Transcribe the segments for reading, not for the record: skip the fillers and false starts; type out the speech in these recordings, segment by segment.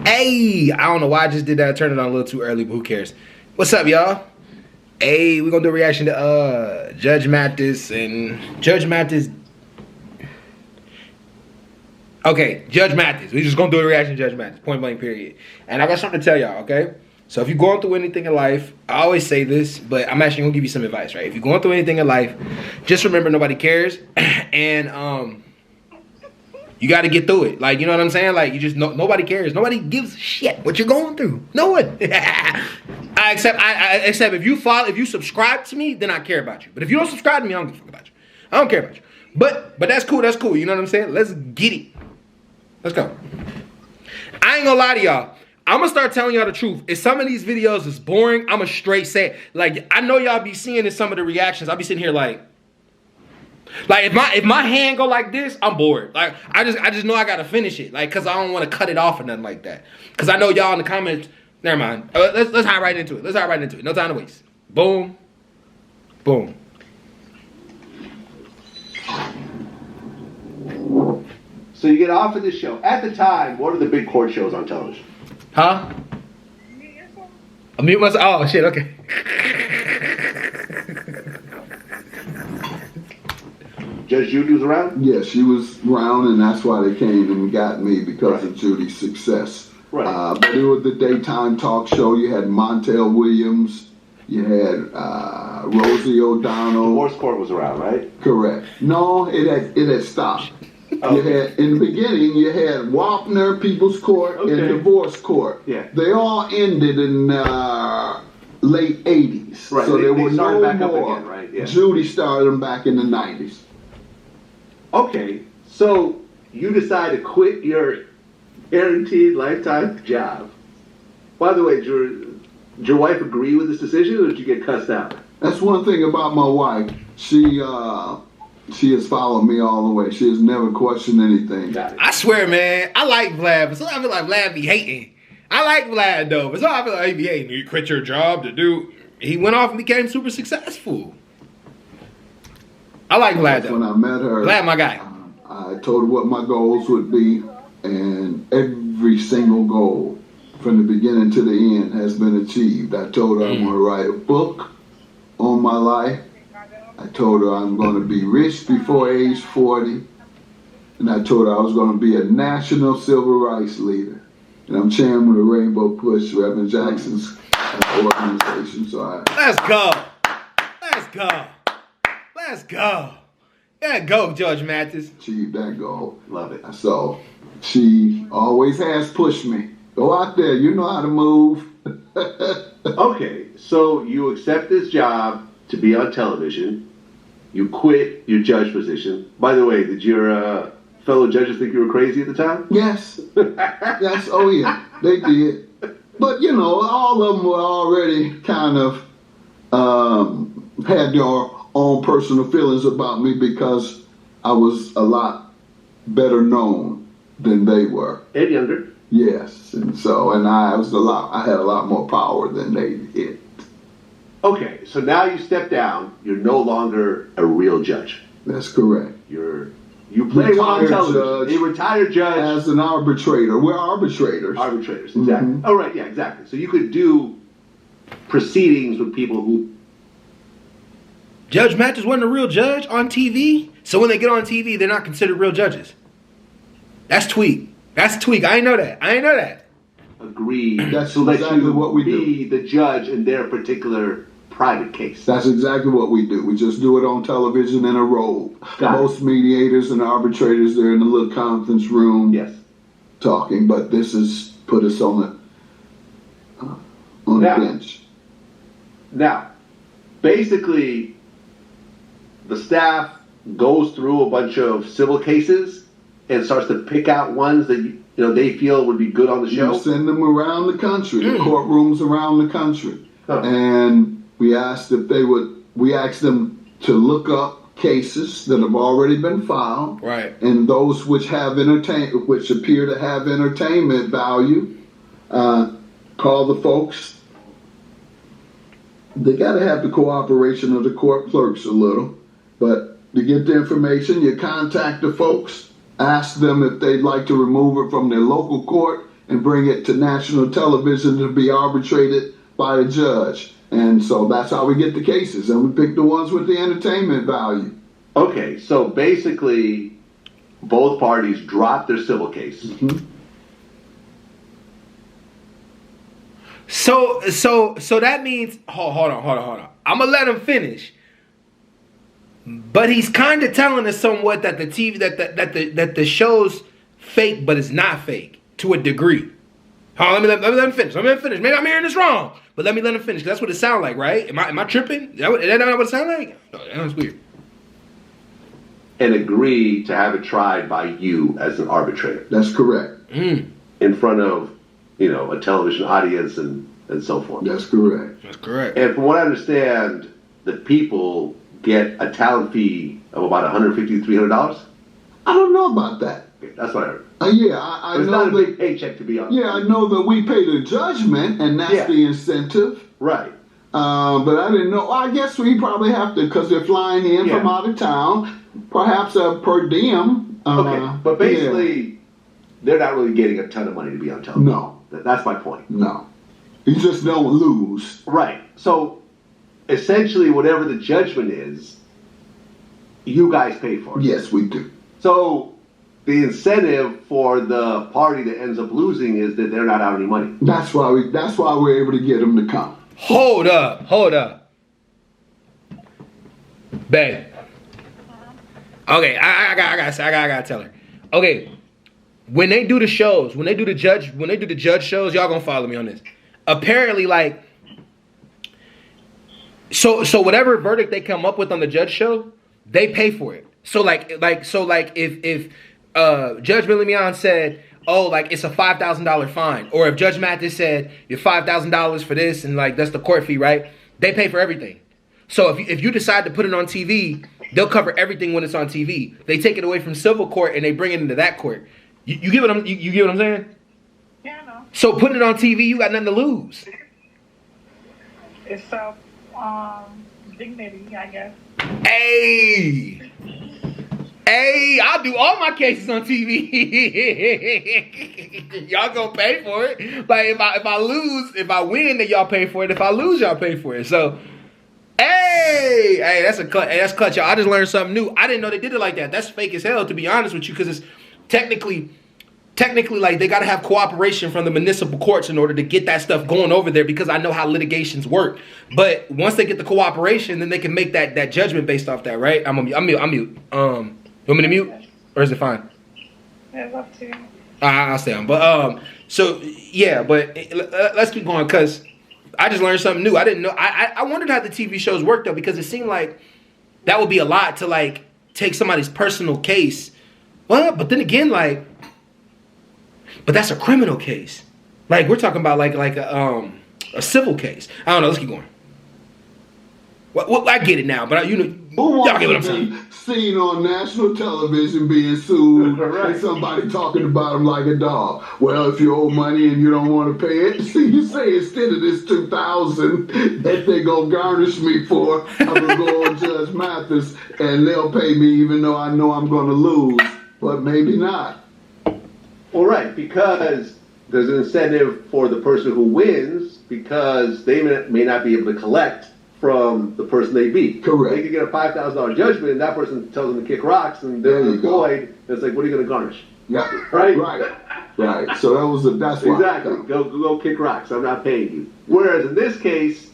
Hey, I don't know why I just did that. I turned it on a little too early, but who cares? What's up, y'all? Hey, we're gonna do a reaction to Judge Mathis and Judge Mathis. Okay, Judge Mathis. We're just gonna do a reaction to Judge Mathis, point blank, period. And I got something to tell y'all, okay? So if you're going through anything in life, I always say this, but I'm actually gonna give you some advice, right? If you're going through anything in life, just remember nobody cares, and you got to get through it. Like, you know what I'm saying? Like, you just nobody cares. Nobody gives a shit what you're going through. No one. Except if you subscribe to me, then I care about you. But if you don't subscribe to me, I don't give a fuck about you. I don't care about you. But that's cool. That's cool. You know what I'm saying? Let's get it. Let's go. I ain't gonna lie to y'all. I'm gonna start telling y'all the truth. If some of these videos is boring, I'm gonna straight say it. Like, I know y'all be seeing in some of the reactions. I'll be sitting here like if my hand go like this, I'm bored. Like, I just know I gotta finish it. Like, cause I don't want to cut it off or nothing like that. Cause I know y'all in the comments. Never mind. Let's hop right into it. Let's hop right into it. No time to waste. Boom. Boom. So you get offered this show. At the time, what are the big court shows on television? Huh? I mute myself. Oh shit. Okay. Judge Judy was around? Yeah, she was around, and that's why they came and got me, because of Judy's success. Right. But it was the daytime talk show. You had Montel Williams. You had Rosie O'Donnell. Divorce court was around, right? Correct. No, it had stopped. Okay. You had, in the beginning, you had Wapner, People's Court, and Divorce Court. Yeah. They all ended in late 80s. Right. So they there were started no back more. up again, right? Yeah. Judy started them back in the 90s. Okay, so you decide to quit your guaranteed lifetime job. By the way, did your wife agree with this decision, or did you get cussed out? That's one thing about my wife. She has followed me all the way. She has never questioned anything. Got it. I swear, man, I like Vlad, but sometimes I feel like Vlad be hating. I like Vlad though, but sometimes I feel like he be hating. You quit your job to do. He went off and became super successful. I like Vlad though. When I met her, Vlad, my guy. I told her what my goals would be, and every single goal, from the beginning to the end, has been achieved. I told her I'm going to write a book on my life. I told her I'm going to be rich before age 40. And I told her I was going to be a national civil rights leader. And I'm chairman of the Rainbow Push, Reverend Jackson's organization. So Let's go. Let's go. Let's go. Yeah, go, Judge Mathis. achieved that goal. Love it. So she always has pushed me. Go out there. You know how to move. Okay, so you accept this job to be on television. You quit your judge position. By the way, did your fellow judges think you were crazy at the time? Yes. Yes. Oh, yeah. They did. But, you know, all of them were already kind of had their own personal feelings about me, because I was a lot better known than they were. And younger. Yes. And so, and I had a lot more power than they did. Okay, so now you step down. You're no longer a real judge. That's correct. You play one on television. Judge, A retired judge. as an arbitrator. We're arbitrators. Arbitrators, exactly. Oh, right, yeah, exactly. So you could do proceedings with people who... Judge Mathis wasn't a real judge on TV. So when they get on TV, they're not considered real judges. That's tweak. That's tweak. I ain't know that. Agree. That's to let exactly you what we be the judge in their particular private case. That's exactly what we do. We just do it on television in a row. Most mediators and arbitrators, they're in a little conference room, Yes. talking, but this has put us on the bench. Now, basically, the staff goes through a bunch of civil cases and starts to pick out ones that they feel would be good on the show. We send them around the country, the courtrooms around the country, and we asked them to look up cases that have already been filed, Right. and those which appear to have entertainment value. Call the folks. They got to have the cooperation of the court clerks a little, but to get the information, you contact the folks, ask them if they'd like to remove it from their local court and bring it to national television to be arbitrated by a judge. And so that's how we get the cases, and we pick the ones with the entertainment value. Okay, so basically, both parties dropped their civil case. Mm-hmm. So that means hold on. I'm gonna let him finish. But he's kind of telling us somewhat that the TV that the show's fake, but it's not fake to a degree. Let me let him finish. Maybe I'm hearing this wrong, but let me let him finish. 'Cause that's what it sounds like, right? Am I tripping? Is that not what it sounds like? No, that's weird. And agree to have it tried by you as an arbitrator. That's correct. In front of, a television audience and so forth. That's correct. That's correct. And from what I understand, the people get a talent fee of about $150 to $300. I don't know about that. Okay, that's what I heard. I It's know not a that. big paycheck to be honest. Yeah, I know that we pay the judgment, and that's the incentive. Right. But I didn't know. I guess we probably have to, because they're flying in from out of town. Perhaps a per diem. Okay, but basically, they're not really getting a ton of money to be on television. No. That's my point. No. You just don't lose. Right. So, essentially, whatever the judgment is, you guys pay for it. Yes, we do. So, the incentive for the party that ends up losing is that they're not out any money. That's why we're able to get them to come. Hold up. Babe. Okay, I gotta tell her. Okay, when they do the shows, when they do the judge shows, y'all gonna follow me on this. Apparently, like, so whatever verdict they come up with on the judge show, they pay for it. So if Judge Billy Mian said, oh, like it's a $5,000 fine, or if Judge Mathis said you're $5,000 for this, and like that's the court fee, right? They pay for everything. So if you decide to put it on TV, they'll cover everything when it's on TV. They take it away from civil court and they bring it into that court. You get what I'm saying? Yeah, I know. So putting it on TV, you got nothing to lose. It's dignity, I guess. Hey, I'll do all my cases on TV. Y'all gonna pay for it. Like if I win, then y'all pay for it. If I lose, y'all pay for it. So. Hey, that's clutch, y'all. I just learned something new. I didn't know they did it like that. That's fake as hell, to be honest with you, because it's technically, like they gotta have cooperation from the municipal courts in order to get that stuff going over there. Because I know how litigations work. But once they get the cooperation, then they can make that judgment based off that, right? I'm mute. You want me to mute, or is it fine? It's up to you. I'll stay on. But so yeah, but let's keep going because. I just learned something new. I didn't know. I wondered how the TV shows work though, because it seemed like that would be a lot to like take somebody's personal case. Well, but then again, like, but that's a criminal case. Like we're talking about like a civil case. I don't know. Let's keep going. Well, I get it now, but y'all get what I'm saying. Seen on national television being sued and somebody talking about him like a dog. Well, if you owe money and you don't want to pay it, see, you say instead of this $2,000 that they gonna garnish me for, I'm gonna go on Judge Mathis and they'll pay me even though I know I'm gonna lose, but maybe not. Well, right, because there's an incentive for the person who wins because they may not be able to collect from the person they beat. Correct. They could get a $5,000 judgment, and that person tells them to kick rocks, and they're employed. It's like, what are you going to garnish? Yeah. Right. So that's why. Exactly. Go kick rocks. I'm not paying you. Whereas in this case,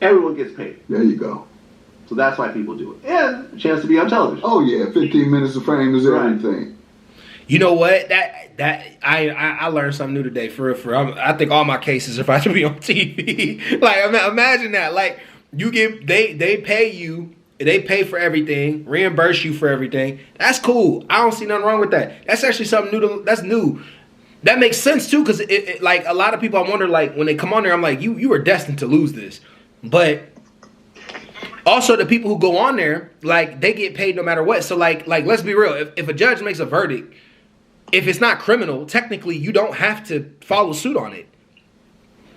everyone gets paid. There you go. So that's why people do it, and a chance to be on television. Oh yeah, 15 minutes of fame is everything. You know what? I learned something new today. For real. I think all my cases are about to be on TV. Like imagine that. Like they pay you. They pay for everything, reimburse you for everything. That's cool. I don't see nothing wrong with that. That's actually something new. That's new. That makes sense too, because it like a lot of people. I wonder, like when they come on there, I'm like, you are destined to lose this. But also the people who go on there, like they get paid no matter what. So like let's be real. If a judge makes a verdict, if it's not criminal, technically you don't have to follow suit on it.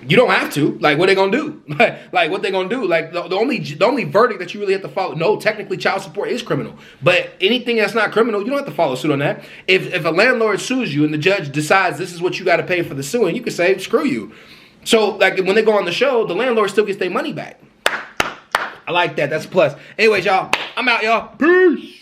You don't have to. Like, what they gonna do? Like, what they gonna do? Like, the only verdict that you really have to follow. No, technically, child support is criminal, but anything that's not criminal, you don't have to follow suit on that. If a landlord sues you and the judge decides this is what you got to pay for the suing, you can say screw you. So, like, when they go on the show, the landlord still gets their money back. I like that. That's a plus. Anyways, y'all, I'm out, y'all. Peace.